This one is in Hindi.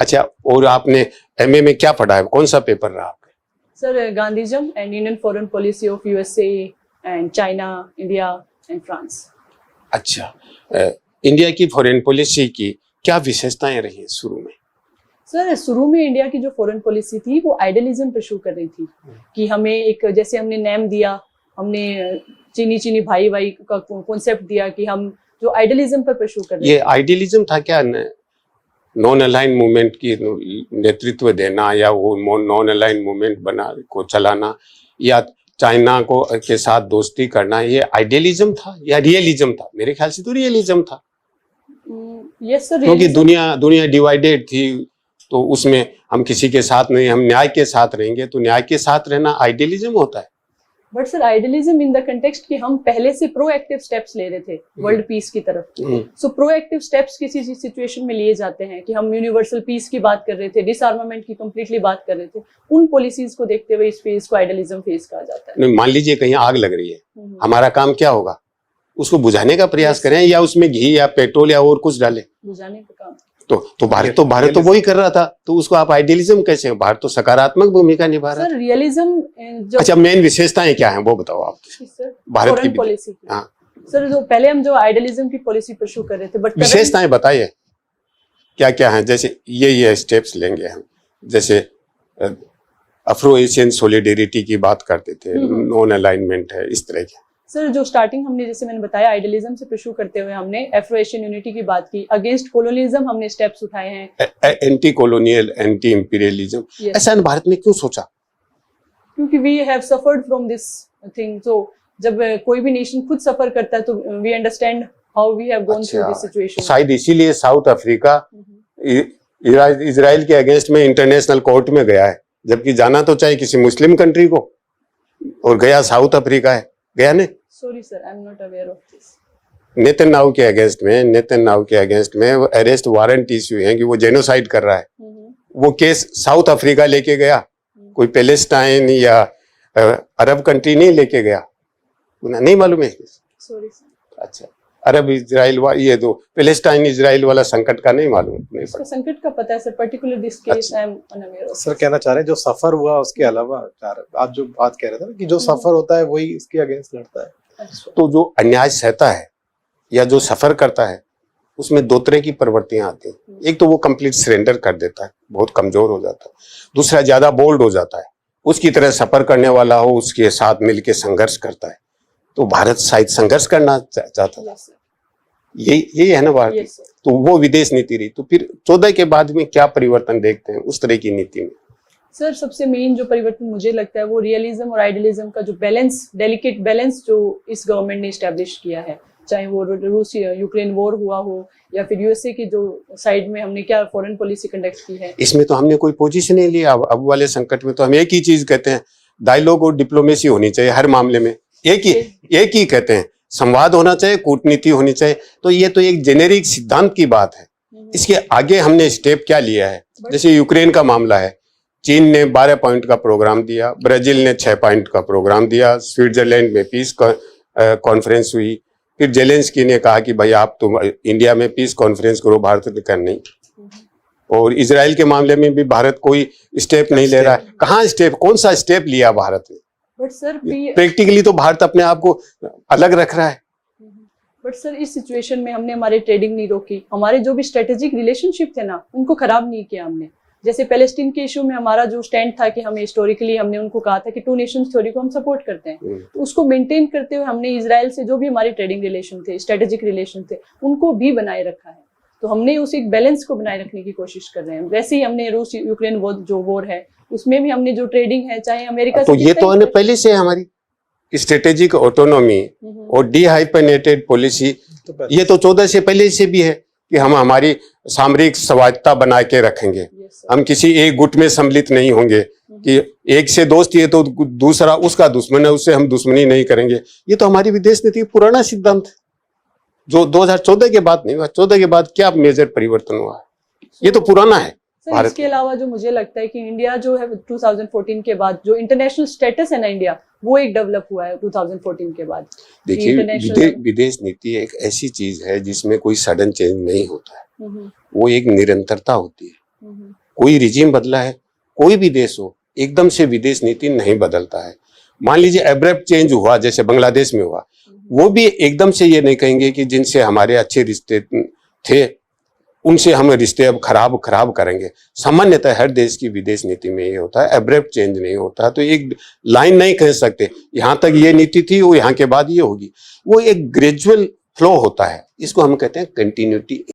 अच्छा, और आपने एमए में क्या पढ़ा है, कौन सा पेपर रहा आपका? Sir Gandhism and Indian foreign policy of USA and China, India and France. अच्छा, इंडिया की फॉरेन पॉलिसी की क्या विशेषताएं रही शुरू में? सर शुरू में इंडिया की जो फॉरेन पॉलिसी थी वो आइडियलिज्म परस्यू कर रही थी कि हमें एक, जैसे हमने नेम दिया, हमने चीनी चीनी भाई भाई का कॉन्सेप्ट दिया कि हम जो आइडियलिज्म पर परस्यू कर रहे थे। ये आइडियलिज्म था क्या? नॉन अलाइन मूवमेंट की नेतृत्व देना, या वो नॉन अलाइन मूवमेंट बना को चलाना, या चाइना को के साथ दोस्ती करना, ये आइडियलिज्म था या रियलिज्म था? मेरे ख्याल से तो रियलिज्म था। यस सर, क्योंकि दुनिया डिवाइडेड थी, तो उसमें हम किसी के साथ नहीं, हम न्याय के साथ रहेंगे, तो न्याय के साथ रहना आइडियलिज्म होता है। But sir idealism in the context कि हम पहले से प्रोएक्टिव स्टेप्स ले रहे थे वर्ल्ड पीस की तरफ। सो प्रोएक्टिव स्टेप्स किसी सिचुएशन में लिए जाते हैं कि हम यूनिवर्सल पीस की बात कर रहे थे, डिसआर्मामेंट की कंप्लीटली बात कर रहे थे, उन पॉलिसीज को देखते हुए इस फेज को आइडियलिज्म फेज कहा जाता है। मान लीजिए कहीं आग लग रही है, हमारा काम क्या होगा? उसको बुझाने का प्रयास करें, या उसमें घी या पेट्रोल या और कुछ डालें? बुझाने का काम। तो भारत तो वही कर रहा था, तो उसको आप आइडियलिज्म कैसे? भारत तो सकारात्मक भूमिका निभा रहा है। सर रियलिज्म अच्छा, मेन विशेषताएं क्या हैं वो बताओ आप भारत की पॉलिसी। हाँ सर जो पहले हम जो आइडियलिज्म की पॉलिसी परस्यू कर रहे थे, बट विशेषताएं बताइए क्या क्या है? जैसे ये स्टेप्स लेंगे हम, जैसे अफ्रो एशियन सॉलिडेरिटी की बात करते थे, नॉन अलाइनमेंट है, इस तरह के। सर जो स्टार्टिंग हमने, जैसे मैंने बताया, आइडियलिज्म से परस्यू करते हुए हमने एफ्रो एशियन यूनिटी की बात की, अगेंस्ट कोलोनियलिज्म हमने स्टेप्स उठाए हैं, एंटी कॉलोनियल, एंटी इंपीरियलिज्म। ऐसा भारत ने क्यों सोचा? क्योंकि we have suffered from this thing. तो जब कोई भी नेशन खुद सफर करता है तो we understand how we have gone through this situation. शायद इसीलिए साउथ अफ्रीका इजराइल के अगेंस्ट में इंटरनेशनल कोर्ट में गया है, जबकि जाना तो चाहे किसी मुस्लिम कंट्री को, और गया साउथ अफ्रीका है, गया नहीं। Sorry sir, I am not aware of this. Netanyahu के अगेंस्ट में वो अरेस्ट वारंट इश्यू है कि वो जेनोसाइड कर रहा है। वो केस साउथ अफ्रीका लेके गया, कोई पैलेस्टाइन या अरब कंट्री नहीं लेके गया। नहीं मालूम है? Sorry sir. अच्छा, अरब इजराइल ये दो पैलेस्टाइन इजराइल वाला संकट का नहीं मालूम? नहीं, संकट का पता है sir, particular this case I am unaware of. Sir कहना चाह रहे हैं जो सफर हुआ उसके अलावा आप जो बात कह रहे थे ना कि जो सफर होता है वही इसके अगेंस्ट लड़ता है। तो जो अन्याय सहता है या जो सफर करता है, उसमें दो तरह की प्रवृत्तियां आती हैं। एक तो वो कंप्लीट सरेंडर कर देता है, बहुत कमजोर हो जाता है। दूसरा ज्यादा बोल्ड हो जाता है, उसकी तरह सफर करने वाला हो, उसके साथ मिलके संघर्ष करता है। तो भारत शायद संघर्ष करना चाहता था, यही है ना भारत। तो वो विदेश नीति रही। तो फिर 14 के बाद में क्या परिवर्तन देखते हैं उस तरह की नीति में? सर सबसे मेन जो परिवर्तन मुझे लगता है वो रियलिज्म और आइडियलिज्म का जो बैलेंस, डेलिकेट बैलेंस जो इस गवर्नमेंट ने इस्टेब्लिश किया है, चाहे वो रूस यूक्रेन वॉर हुआ हो या फिर यूएसए की जो साइड में हमने क्या फॉरेन पॉलिसी कंडक्ट की है। इसमें तो हमने कोई पोजीशन नहीं लिया। अब वाले संकट में तो हम एक ही चीज कहते हैं, डायलॉग और डिप्लोमेसी होनी चाहिए हर मामले में। एक ही कहते हैं, संवाद होना चाहिए, कूटनीति होनी चाहिए। तो ये तो एक जेनेरिक सिद्धांत की बात है। इसके आगे हमने स्टेप क्या लिया है? जैसे यूक्रेन का मामला है, चीन ने 12 पॉइंट का प्रोग्राम दिया, ब्राजील ने 6 पॉइंट का प्रोग्राम दिया, स्विट्जरलैंड में पीस कॉन्फ्रेंस हुई। फिर जेलेंस्की ने कहा कि भाई आप तो इंडिया में पीस कॉन्फ्रेंस करो, भारत ने कर नहीं। और इजराइल के मामले में भी भारत कोई स्टेप नहीं ले रहा है। कहाँ स्टेप, कौन सा स्टेप लिया भारत ने? बट सर प्रैक्टिकली तो भारत अपने आप को अलग रख रहा है। बट सर इस सिचुएशन में हमने हमारी ट्रेडिंग नहीं रोकी, हमारे जो भी स्ट्रेटेजिक रिलेशनशिप थे ना उनको खराब नहीं किया हमने। जैसे पैलेस्टीन के इशू में हमारा जो स्टैंड था कि हमें हिस्टोरिकली हमने उनको कहा था कि 2 नेशंस थ्योरी को हम सपोर्ट करते हैं, तो उसको मेंटेन करते हुए हमने इजराइल से जो भी हमारे ट्रेडिंग रिलेशन थे, स्ट्रेटेजिक रिलेशन थे, उनको भी बनाए रखा है। तो हमने उस एक बैलेंस को बनाए रखने की कोशिश कर रहे हैं। वैसे ही हमने रूस यूक्रेन जो वॉर है उसमें भी हमने जो ट्रेडिंग है, चाहे अमेरिका तो ये तो पहले से हमारी स्ट्रेटेजिक ऑटोनॉमी और डिहाइपनेटेड पॉलिसी, ये तो 14 से पहले से भी है कि हम हमारी सामरिक स्वायत्ता बना के रखेंगे। हम किसी एक गुट में सम्मिलित नहीं होंगे कि एक से दोस्त है तो दूसरा उसका दुश्मन है, उससे हम दुश्मनी नहीं करेंगे। ये तो हमारी विदेश नीति पुराना सिद्धांत है जो 2014 के बाद नहीं हुआ। 14 के बाद क्या मेजर परिवर्तन हुआ है? ये तो पुराना है। इसके अलावा जो मुझे लगता है कि इंडिया जो है 2014 के बाद जो इंटरनेशनल स्टेटस है ना इंडिया, वो एक डेवलप हुआ है 2014 के बाद। देखिए विदेश नीति एक ऐसी चीज है जिसमें कोई सडन चेंज नहीं होता है, वो एक निरंतरता होती है। कोई रिजीम बदला है, कोई भी देश हो, एकदम से विदेश नीति नहीं बदलता है। मान लीजिए एब्रप्ट चेंज हुआ जैसे बांग्लादेश में हुआ, वो भी एकदम से ये नहीं कहेंगे कि जिनसे हमारे अच्छे रिश्ते थे उनसे हम रिश्ते अब खराब करेंगे। सामान्यतः हर देश की विदेश नीति में ये होता है, एब्रप्ट चेंज नहीं होता। तो एक लाइन नहीं कह सकते यहाँ तक ये नीति थी, वो यहाँ के बाद ये होगी। वो एक ग्रेजुअल फ्लो होता है, इसको हम कहते हैं कंटिन्यूटी।